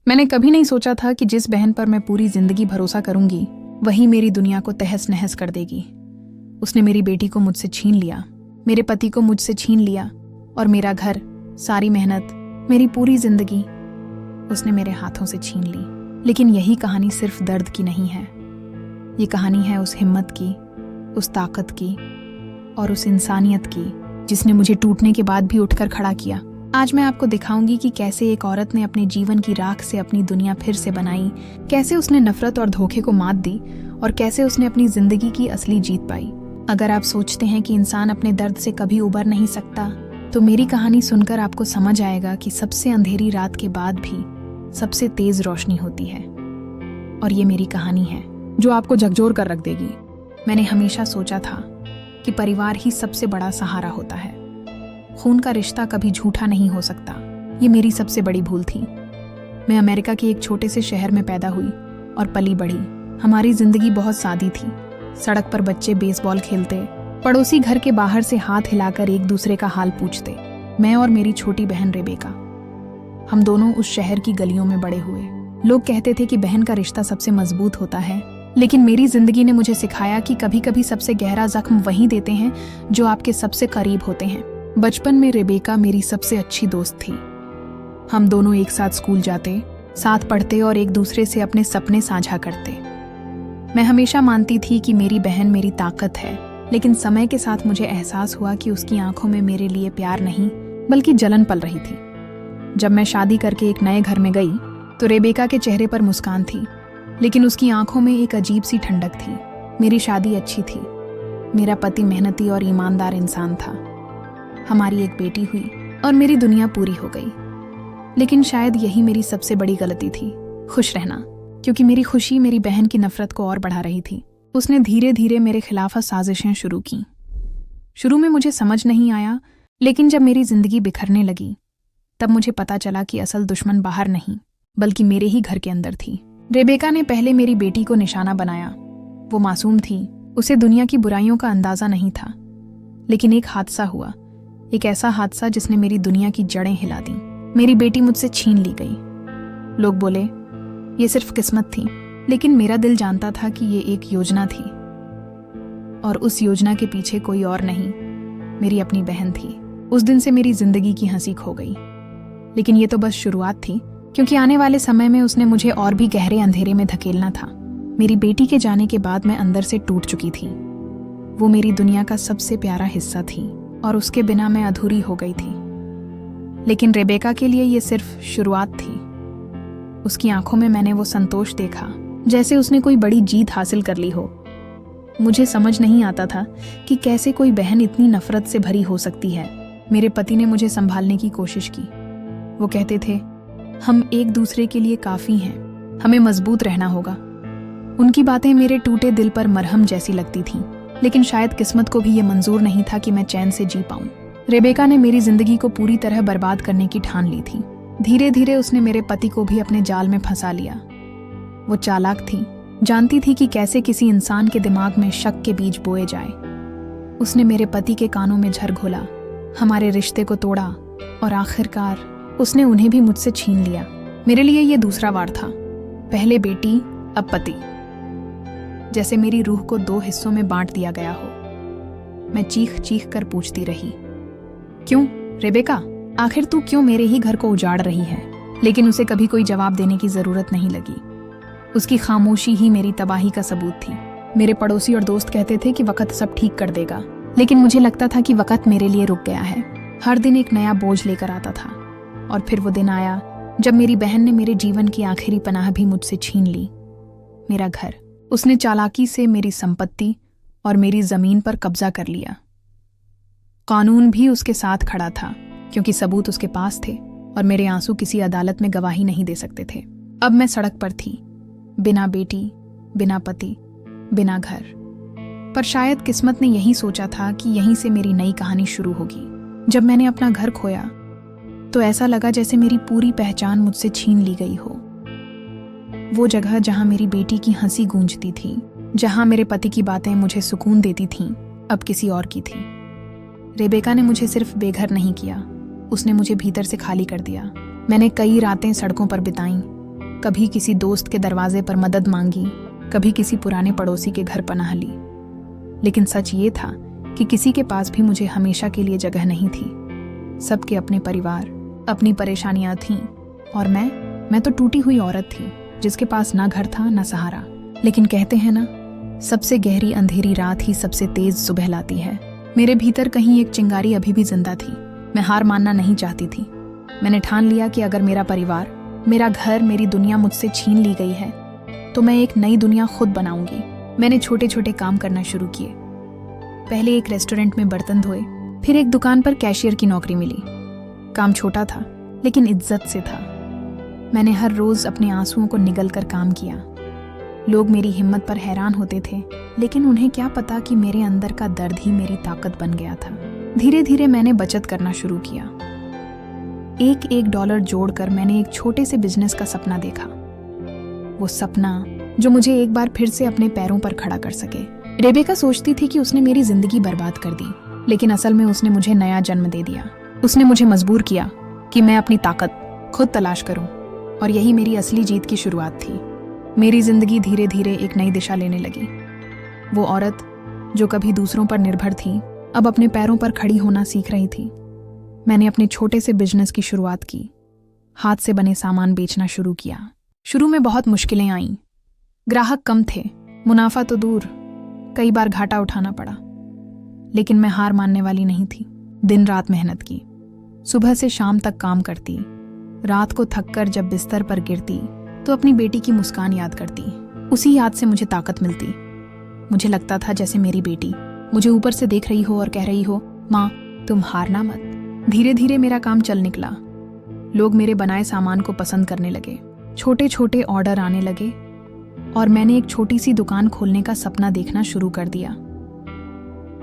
मैंने कभी नहीं सोचा था कि जिस बहन पर मैं पूरी जिंदगी भरोसा करूंगी वही मेरी दुनिया को तहस नहस कर देगी। उसने मेरी बेटी को मुझसे छीन लिया, मेरे पति को मुझसे छीन लिया और मेरा घर, सारी मेहनत, मेरी पूरी जिंदगी उसने मेरे हाथों से छीन ली। लेकिन यही कहानी सिर्फ दर्द की नहीं है, ये कहानी है उस हिम्मत की, उस ताकत की और उस इंसानियत की जिसने मुझे टूटने के बाद भी उठकर खड़ा किया। आज मैं आपको दिखाऊंगी कि कैसे एक औरत ने अपने जीवन की राख से अपनी दुनिया फिर से बनाई, कैसे उसने नफरत और धोखे को मात दी और कैसे उसने अपनी जिंदगी की असली जीत पाई। अगर आप सोचते हैं कि इंसान अपने दर्द से कभी उबर नहीं सकता, तो मेरी कहानी सुनकर आपको समझ आएगा कि सबसे अंधेरी रात के बाद भी सबसे तेज रोशनी होती है। और ये मेरी कहानी है जो आपको झकझोर कर रख देगी। मैंने हमेशा सोचा था कि परिवार ही सबसे बड़ा सहारा होता है। खून का रिश्ता कभी झूठा नहीं हो सकता। ये मेरी सबसे बड़ी भूल थी। मैं अमेरिका के एक छोटे से शहर में पैदा हुई और पली बढ़ी। हमारी जिंदगी बहुत सादी थी। सड़क पर बच्चे बेसबॉल खेलते, पड़ोसी घर के बाहर से हाथ हिलाकर एक दूसरे का हाल पूछते। मैं और मेरी छोटी बहन रेबेका, हम दोनों उस शहर की गलियों में बड़े हुए। लोग कहते थे कि बहन का रिश्ता सबसे मजबूत होता है, लेकिन मेरी जिंदगी ने मुझे सिखाया कि कभी कभी सबसे गहरा जख्म वही देते हैं जो आपके सबसे करीब होते हैं। बचपन में रेबेका मेरी सबसे अच्छी दोस्त थी। हम दोनों एक साथ स्कूल जाते, साथ पढ़ते और एक दूसरे से अपने सपने साझा करते। मैं हमेशा मानती थी कि मेरी बहन मेरी ताकत है, लेकिन समय के साथ मुझे एहसास हुआ कि उसकी आंखों में मेरे लिए प्यार नहीं बल्कि जलन पल रही थी। जब मैं शादी करके एक नए घर में गई तो रेबेका के चेहरे पर मुस्कान थी, लेकिन उसकी आंखों में एक अजीब सी ठंडक थी। मेरी शादी अच्छी थी, मेरा पति मेहनती और ईमानदार इंसान था, हमारी एक बेटी हुई और मेरी दुनिया पूरी हो गई। लेकिन शायद यही मेरी सबसे बड़ी गलती थी, खुश रहना, क्योंकि मेरी खुशी मेरी बहन की नफरत को और बढ़ा रही थी। उसने धीरे धीरे मेरे खिलाफ साजिशें शुरू की। शुरू में मुझे समझ नहीं आया, लेकिन जब मेरी जिंदगी बिखरने लगी तब मुझे पता चला कि असल दुश्मन बाहर नहीं बल्कि मेरे ही घर के अंदर थी। रेबेका ने पहले मेरी बेटी को निशाना बनाया। वो मासूम थी, उसे दुनिया की बुराइयों का अंदाजा नहीं था। लेकिन एक हादसा हुआ, एक ऐसा हादसा जिसने मेरी दुनिया की जड़ें हिला दी। मेरी बेटी मुझसे छीन ली गई। लोग बोले ये सिर्फ किस्मत थी, लेकिन मेरा दिल जानता था कि ये एक योजना थी और उस योजना के पीछे कोई और नहीं, मेरी अपनी बहन थी। उस दिन से मेरी जिंदगी की हंसी खो गई। लेकिन ये तो बस शुरुआत थी, क्योंकि आने वाले समय में उसने मुझे और भी गहरे अंधेरे में धकेलना था। मेरी बेटी के जाने के बाद मैं अंदर से टूट चुकी थी। वो मेरी दुनिया का सबसे प्यारा हिस्सा थी और उसके बिना मैं अधूरी हो गई थी। लेकिन रेबेका के लिए ये सिर्फ शुरुआत थी। उसकी आंखों में मैंने वो संतोष देखा जैसे उसने कोई बड़ी जीत हासिल कर ली हो। मुझे समझ नहीं आता था कि कैसे कोई बहन इतनी नफरत से भरी हो सकती है। मेरे पति ने मुझे संभालने की कोशिश की। वो कहते थे हम एक दूसरे के लिए काफी हैं, हमें मजबूत रहना होगा। उनकी बातें मेरे टूटे दिल पर मरहम जैसी लगती थीं, लेकिन शायद किस्मत को भी ये मंजूर नहीं था कि मैं चैन से जी पाऊं। रेबेका ने मेरी जिंदगी को पूरी तरह बर्बाद करने की ठान ली थी। धीरे धीरे उसने मेरे पति को भी अपने जाल में फंसा लिया। वो चालाक थी, जानती थी कि कैसे किसी इंसान के दिमाग में शक के बीज बोए जाए। उसने मेरे पति के कानों में झर घोला, हमारे रिश्ते को तोड़ा और आखिरकार उसने उन्हें भी मुझसे छीन लिया। मेरे लिए ये दूसरा वार था, पहले बेटी अब पति, जैसे मेरी रूह को दो हिस्सों में बांट दिया गया हो। मैं चीख चीख कर पूछती रही, क्यों रेबेका, आखिर तू क्यों मेरे ही घर को उजाड़ रही है? लेकिन उसे कभी कोई जवाब देने की जरूरत नहीं लगी। उसकी खामोशी ही मेरी तबाही का सबूत थी। मेरे पड़ोसी और दोस्त कहते थे कि वक्त सब ठीक कर देगा, लेकिन मुझे लगता था कि वक्त मेरे लिए रुक गया है। हर दिन एक नया बोझ लेकर आता था और फिर वो दिन आया जब मेरी बहन ने मेरे जीवन की आखिरी पनाह भी मुझसे छीन ली, मेरा घर। उसने चालाकी से मेरी संपत्ति और मेरी जमीन पर कब्जा कर लिया। कानून भी उसके साथ खड़ा था, क्योंकि सबूत उसके पास थे और मेरे आंसू किसी अदालत में गवाही नहीं दे सकते थे। अब मैं सड़क पर थी, बिना बेटी, बिना पति, बिना घर। पर शायद किस्मत ने यही सोचा था कि यहीं से मेरी नई कहानी शुरू होगी। जब मैंने अपना घर खोया तो ऐसा लगा जैसे मेरी पूरी पहचान मुझसे छीन ली गई हो। वो जगह जहां मेरी बेटी की हंसी गूंजती थी, जहां मेरे पति की बातें मुझे सुकून देती थीं, अब किसी और की थी। रेबेका ने मुझे सिर्फ बेघर नहीं किया, उसने मुझे भीतर से खाली कर दिया। मैंने कई रातें सड़कों पर बिताईं, कभी किसी दोस्त के दरवाजे पर मदद मांगी, कभी किसी पुराने पड़ोसी के घर पनाह ली। लेकिन सच ये था कि किसी के पास भी मुझे हमेशा के लिए जगह नहीं थी। सबके अपने परिवार, अपनी परेशानियां थीं, और मैं तो टूटी हुई औरत थी जिसके पास ना घर था ना सहारा। लेकिन कहते हैं ना, सबसे गहरी अंधेरी रात ही सबसे तेज सुबह लाती है। मेरे भीतर कहीं एक चिंगारी अभी भी जिंदा थी। मैं हार मानना नहीं चाहती थी। मैंने ठान लिया कि अगर मेरा परिवार, मेरा घर, मेरी दुनिया मुझसे छीन ली गई है तो मैं एक नई दुनिया खुद बनाऊंगी। मैंने छोटे छोटे काम करना शुरू किए। पहले एक रेस्टोरेंट में बर्तन धोए, फिर एक दुकान पर कैशियर की नौकरी मिली। काम छोटा था लेकिन इज्जत से था। मैंने हर रोज अपने आंसुओं को निगल कर काम किया। लोग मेरी हिम्मत पर हैरान होते थे, लेकिन उन्हें क्या पता कि मेरे अंदर का दर्द ही मेरी ताकत बन गया था। धीरे धीरे मैंने बचत करना शुरू किया। एक एक डॉलर जोड़कर मैंने एक छोटे से बिजनेस का सपना देखा। वो सपना जो मुझे एक बार फिर से अपने पैरों पर खड़ा कर सके। रेबेका सोचती थी कि उसने मेरी जिंदगी बर्बाद कर दी, लेकिन असल में उसने मुझे नया जन्म दे दिया। उसने मुझे मजबूर किया कि मैं अपनी ताकत खुद तलाश करूं, और यही मेरी असली जीत की शुरुआत थी। मेरी जिंदगी धीरे धीरे एक नई दिशा लेने लगी। वो औरत जो कभी दूसरों पर निर्भर थी, अब अपने पैरों पर खड़ी होना सीख रही थी। मैंने अपने छोटे से बिजनेस की शुरुआत की। हाथ से बने सामान बेचना शुरू किया। शुरू में बहुत मुश्किलें आईं। ग्राहक कम थे, मुनाफा तो दूर, कई बार घाटा उठाना पड़ा। लेकिन मैं हार मानने वाली नहीं थी। दिन रात मेहनत की। सुबह से शाम तक काम करती। रात को थककर जब बिस्तर पर गिरती तो अपनी बेटी की मुस्कान याद करती। उसी याद से मुझे ताकत मिलती। मुझे लगता था जैसे मेरी बेटी मुझे ऊपर से देख रही हो और कह रही हो, माँ तुम हारना मत। धीरे धीरे मेरा काम चल निकला। लोग मेरे बनाए सामान को पसंद करने लगे। छोटे छोटे ऑर्डर आने लगे और मैंने एक छोटी सी दुकान खोलने का सपना देखना शुरू कर दिया।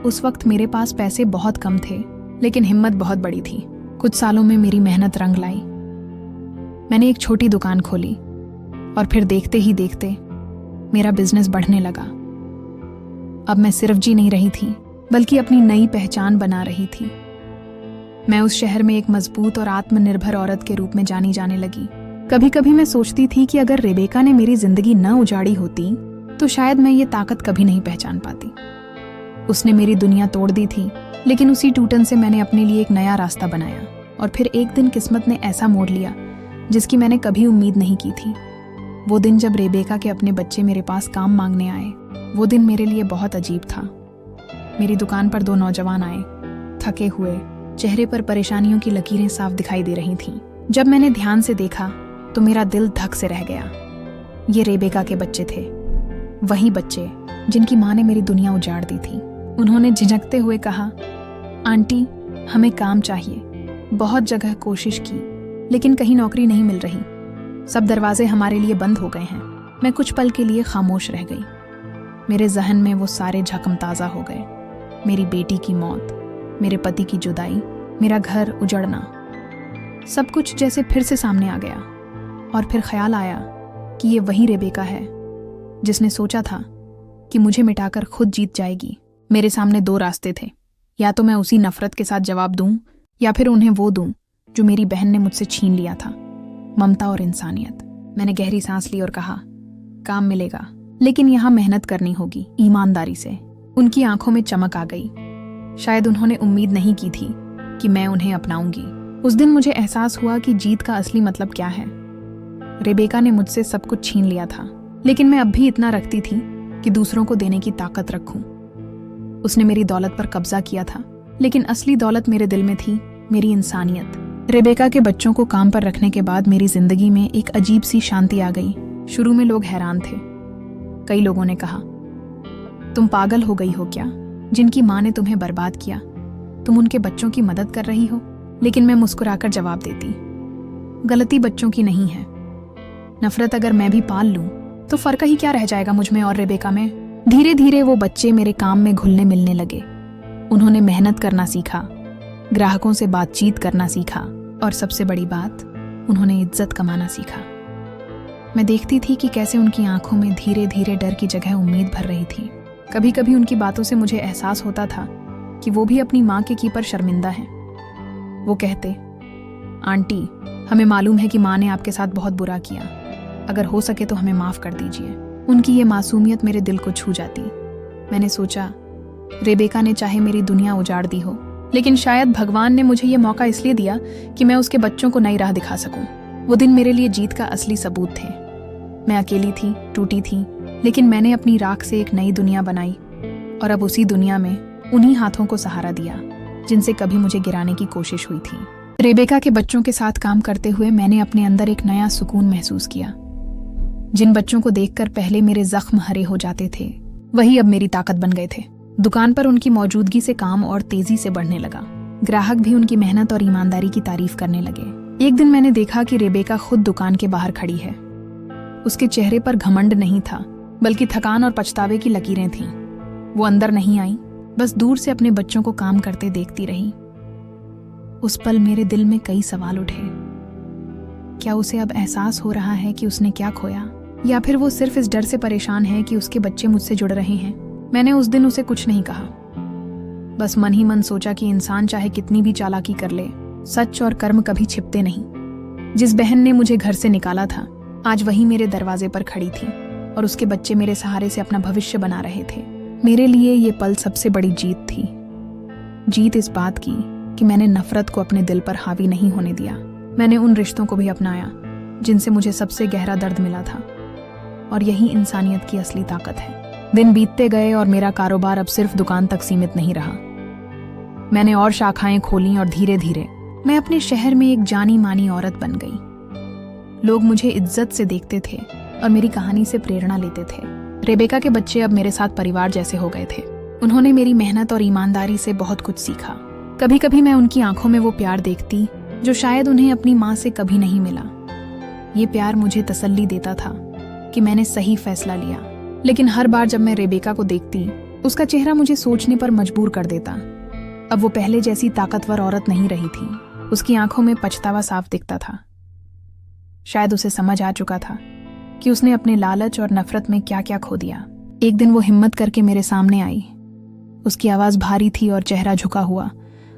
उस वक्त मेरे पास पैसे बहुत कम थे, लेकिन हिम्मत बहुत बड़ी थी। कुछ सालों में मेरी मेहनत रंग लाई। मैंने एक छोटी दुकान खोली और फिर देखते ही देखते मेरा बिजनेस बढ़ने लगा। अब मैं सिर्फ जी नहीं रही थी, बल्कि अपनी नई पहचान बना रही थी। मैं उस शहर में एक मजबूत और आत्मनिर्भर औरत के रूप में जानी जाने लगी। कभी कभी मैं सोचती थी कि अगर रेबेका ने मेरी जिंदगी न उजाड़ी होती तो शायद मैं ये ताकत कभी नहीं पहचान पाती। उसने मेरी दुनिया तोड़ दी थी, लेकिन उसी टूटन से मैंने अपने लिए एक नया रास्ता बनाया। और फिर एक दिन किस्मत ने ऐसा मोड़ लिया जिसकी मैंने कभी उम्मीद नहीं की थी। वो दिन जब रेबेका के अपने बच्चे मेरे पास काम मांगने आए, वो दिन मेरे लिए बहुत अजीब था। मेरी दुकान पर 2 नौजवान आए, थके हुए, चेहरे पर परेशानियों की लकीरें साफ दिखाई दे रही थीं। जब मैंने ध्यान से देखा तो मेरा दिल धक से रह गया। ये रेबेका के बच्चे थे, वही बच्चे जिनकी माँ ने मेरी दुनिया उजाड़ दी थी। उन्होंने झिझकते हुए कहा, आंटी हमें काम चाहिए। बहुत जगह कोशिश की, लेकिन कहीं नौकरी नहीं मिल रही। सब दरवाजे हमारे लिए बंद हो गए हैं। मैं कुछ पल के लिए खामोश रह गई। मेरे जहन में वो सारे जख्म ताज़ा हो गए। मेरी बेटी की मौत, मेरे पति की जुदाई, मेरा घर उजड़ना, सब कुछ जैसे फिर से सामने आ गया। और फिर ख्याल आया कि ये वही रेबेका है जिसने सोचा था कि मुझे मिटाकर खुद जीत जाएगी। मेरे सामने 2 रास्ते थे, या तो मैं उसी नफरत के साथ जवाब दूं, या फिर उन्हें वो दूं जो मेरी बहन ने मुझसे छीन लिया था, ममता और इंसानियत। मैंने गहरी सांस ली और कहा, काम मिलेगा, लेकिन यहाँ मेहनत करनी होगी, ईमानदारी से। उनकी आंखों में चमक आ गई। शायद उन्होंने उम्मीद नहीं की थी कि मैं उन्हें अपनाऊंगी। उस दिन मुझे एहसास हुआ कि जीत का असली मतलब क्या है। रेबेका ने मुझसे सब कुछ छीन लिया था, लेकिन मैं अब भी इतना रखती थी कि दूसरों को देने की ताकत रखूं। उसने मेरी दौलत पर कब्जा किया था, लेकिन असली दौलत मेरे दिल में थी, मेरी इंसानियत। रेबेका के बच्चों को काम पर रखने के बाद मेरी जिंदगी में एक अजीब सी शांति आ गई। शुरू में लोग हैरान थे। कई लोगों ने कहा, तुम पागल हो गई हो क्या? जिनकी माँ ने तुम्हें बर्बाद किया, तुम उनके बच्चों की मदद कर रही हो? लेकिन मैं मुस्कुराकर जवाब देती, गलती बच्चों की नहीं है। नफरत अगर मैं भी पाल लूं तो फर्क ही क्या रह जाएगा मुझ में और रेबेका में। धीरे धीरे वो बच्चे मेरे काम में घुलने मिलने लगे। उन्होंने मेहनत करना सीखा, ग्राहकों से बातचीत करना सीखा, और सबसे बड़ी बात, उन्होंने इज्जत कमाना सीखा। मैं देखती थी कि कैसे उनकी आंखों में धीरे धीरे डर की जगह उम्मीद भर रही थी। कभी कभी उनकी बातों से मुझे एहसास होता था कि वो भी अपनी माँ के की पर शर्मिंदा हैं। वो कहते, आंटी हमें मालूम है कि माँ ने आपके साथ बहुत बुरा किया, अगर हो सके तो हमें माफ कर दीजिए। उनकी ये मासूमियत मेरे दिल को छू जाती। मैंने सोचा, रेबेका ने चाहे मेरी दुनिया उजाड़ दी हो, लेकिन शायद भगवान ने मुझे ये मौका इसलिए दिया कि मैं उसके बच्चों को नई राह दिखा सकूं। वो दिन मेरे लिए जीत का असली सबूत थे। मैं अकेली थी, टूटी थी, लेकिन मैंने अपनी राख से एक नई दुनिया बनाई और अब उसी दुनिया में उन्हीं हाथों को सहारा दिया जिनसे कभी मुझे गिराने की कोशिश हुई थी। रेबेका के बच्चों के साथ काम करते हुए मैंने अपने अंदर एक नया सुकून महसूस किया। जिन बच्चों को देखकर पहले मेरे जख्म हरे हो जाते थे, वही अब मेरी ताकत बन गए थे। दुकान पर उनकी मौजूदगी से काम और तेजी से बढ़ने लगा। ग्राहक भी उनकी मेहनत और ईमानदारी की तारीफ करने लगे। एक दिन मैंने देखा कि रेबेका खुद दुकान के बाहर खड़ी है। उसके चेहरे पर घमंड नहीं था, बल्कि थकान और पछतावे की लकीरें थीं। वो अंदर नहीं आई, बस दूर से अपने बच्चों को काम करते देखती रही। उस पल मेरे दिल में कई सवाल उठे। क्या उसे अब एहसास हो रहा है कि उसने क्या खोया, या फिर वो सिर्फ इस डर से परेशान है कि उसके बच्चे मुझसे जुड़ रहे हैं? मैंने उस दिन उसे कुछ नहीं कहा, बस मन ही मन सोचा कि इंसान चाहे कितनी भी चालाकी कर ले, सच और कर्म कभी छिपते नहीं। जिस बहन ने मुझे घर से निकाला था, आज वही मेरे दरवाजे पर खड़ी थी और उसके बच्चे मेरे सहारे से अपना भविष्य बना रहे थे। मेरे लिए ये पल सबसे बड़ी जीत थी। जीत इस बात की कि मैंने नफरत को अपने दिल पर हावी नहीं होने दिया। मैंने उन रिश्तों को भी अपनाया जिनसे मुझे सबसे गहरा दर्द मिला था, और यही इंसानियत की असली ताकत है। दिन बीतते गए और मेरा कारोबार अब सिर्फ दुकान तक सीमित नहीं रहा। मैंने और शाखाएं खोली और धीरे धीरे मैं अपने शहर में एक जानी मानी औरत बन गई। लोग मुझे इज्जत से देखते थे और मेरी कहानी से प्रेरणा लेते थे। रेबेका के बच्चे अब मेरे साथ परिवार जैसे हो गए थे। उन्होंने मेरी मेहनत और ईमानदारी से बहुत कुछ सीखा। कभी कभी मैं उनकी आंखों में वो प्यार देखती जो शायद उन्हें अपनी माँ से कभी नहीं मिला। ये प्यार मुझे तसल्ली देता था कि मैंने सही फैसला लिया। लेकिन हर बार जब मैं रेबेका को देखती, उसका चेहरा मुझे सोचने पर मजबूर कर देता। अब वो पहले जैसी ताकतवर औरत नहीं रही थी। उसकी आंखों में पछतावा साफ दिखता था। शायद उसे समझ आ चुका था कि उसने अपने लालच और नफरत में क्या क्या खो दिया। एक दिन वो हिम्मत करके मेरे सामने आई। उसकी आवाज भारी थी और चेहरा झुका हुआ।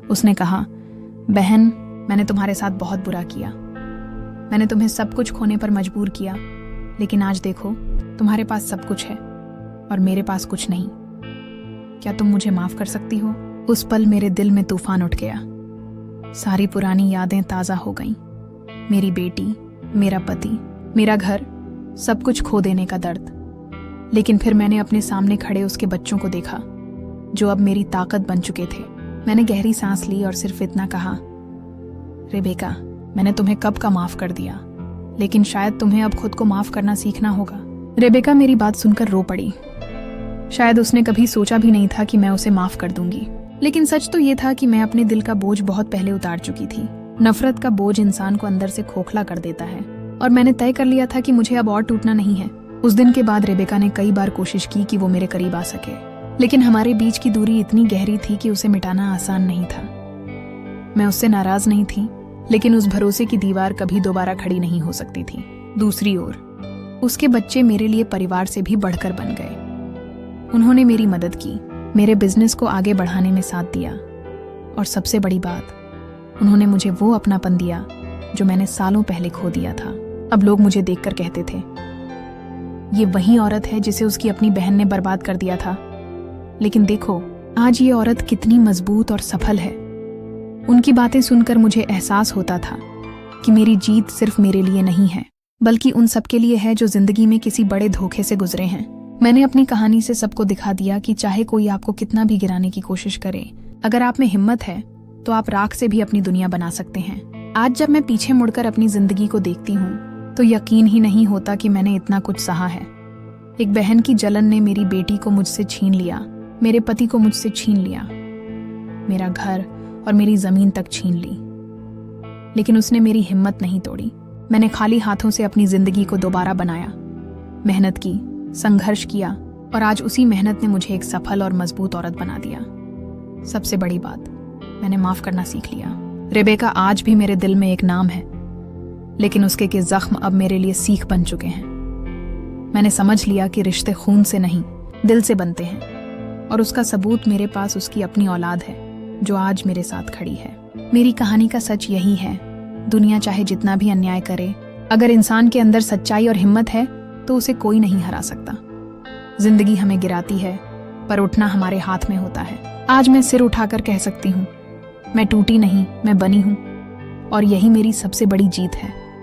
उसने कहा, बहन, मैंने तुम्हारे साथ बहुत बुरा किया। मैंने तुम्हें सब कुछ खोने पर मजबूर किया, लेकिन आज देखो, तुम्हारे पास सब कुछ है और मेरे पास कुछ नहीं। क्या तुम मुझे माफ कर सकती हो? उस पल मेरे दिल में तूफान उठ गया। सारी पुरानी यादें ताजा हो गईं। मेरी बेटी, मेरा पति, मेरा घर, सब कुछ खो देने का दर्द। लेकिन फिर मैंने अपने सामने खड़े उसके बच्चों को देखा, जो अब मेरी ताकत बन चुके थे। मैंने गहरी सांस ली और सिर्फ इतना कहा, रेबेका, मैंने तुम्हें कब का माफ कर दिया, लेकिन शायद तुम्हें अब खुद को माफ करना सीखना होगा। रेबेका मेरी बात सुनकर रो पड़ी। शायद उसने कभी सोचा भी नहीं था कि मैं उसे माफ कर दूंगी, लेकिन सच तो ये था कि मैं अपने दिल का बोझ बहुत पहले उतार चुकी थी। नफरत का बोझ इंसान को अंदर से खोखला कर देता है, और मैंने तय कर लिया था कि मुझे अब और टूटना नहीं है। उस दिन के बाद रेबेका ने कई बार कोशिश की कि वो मेरे करीब आ सके, लेकिन हमारे बीच की दूरी इतनी गहरी थी कि उसे मिटाना आसान नहीं था। मैं उससे नाराज नहीं थी, लेकिन उस भरोसे की दीवार कभी दोबारा खड़ी नहीं हो सकती थी। दूसरी ओर उसके बच्चे मेरे लिए परिवार से भी बढ़कर बन गए। उन्होंने मेरी मदद की, मेरे बिजनेस को आगे बढ़ाने में साथ दिया, और सबसे बड़ी बात, उन्होंने मुझे वो अपनापन दिया जो मैंने सालों पहले खो दिया था। अब लोग मुझे देखकर कहते थे, ये वही औरत है जिसे उसकी अपनी बहन ने बर्बाद कर दिया था। लेकिन देखो, आज ये औरत कितनी मजबूत और सफल है। उनकी बातें सुनकर मुझे एहसास होता था कि मेरी जीत सिर्फ मेरे लिए नहीं है, बल्कि उन सबके लिए है जो जिंदगी में किसी बड़े धोखे से गुजरे हैं। मैंने अपनी कहानी से सबको दिखा दिया कि चाहे कोई आपको कितना भी गिराने की कोशिश करे, अगर आप में हिम्मत है तो आप राख से भी अपनी दुनिया बना सकते हैं। आज जब मैं पीछे मुड़कर अपनी जिंदगी को देखती हूँ तो यकीन ही नहीं होता कि मैंने इतना कुछ सहा है। एक बहन की जलन ने मेरी बेटी को मुझसे छीन लिया, मेरे पति को मुझसे छीन लिया, मेरा घर और मेरी जमीन तक छीन ली, लेकिन उसने मेरी हिम्मत नहीं तोड़ी। मैंने खाली हाथों से अपनी जिंदगी को दोबारा बनाया, मेहनत की, संघर्ष किया, और आज उसी मेहनत ने मुझे एक सफल और मजबूत औरत बना दिया। सबसे बड़ी बात, मैंने माफ करना सीख लिया। रेबेका आज भी मेरे दिल में एक नाम है, लेकिन उसके के जख्म अब मेरे लिए सीख बन चुके हैं। मैंने समझ लिया कि रिश्ते खून से नहीं, दिल से बनते हैं, और उसका सबूत मेरे पास उसकी अपनी औलाद है जो आज मेरे साथ खड़ी है। मेरी कहानी का सच यही है, दुनिया चाहे जितना भी अन्याय करे, अगर इंसान के अंदर सच्चाई और हिम्मत है तो उसे कोई नहीं हरा सकता। जिंदगी हमें गिराती है पर उठना हमारे हाथ में होता है। आज मैं सिर उठाकर कह सकती हूँ, मैं टूटी नहीं, मैं बनी हूँ, और यही मेरी सबसे बड़ी जीत है।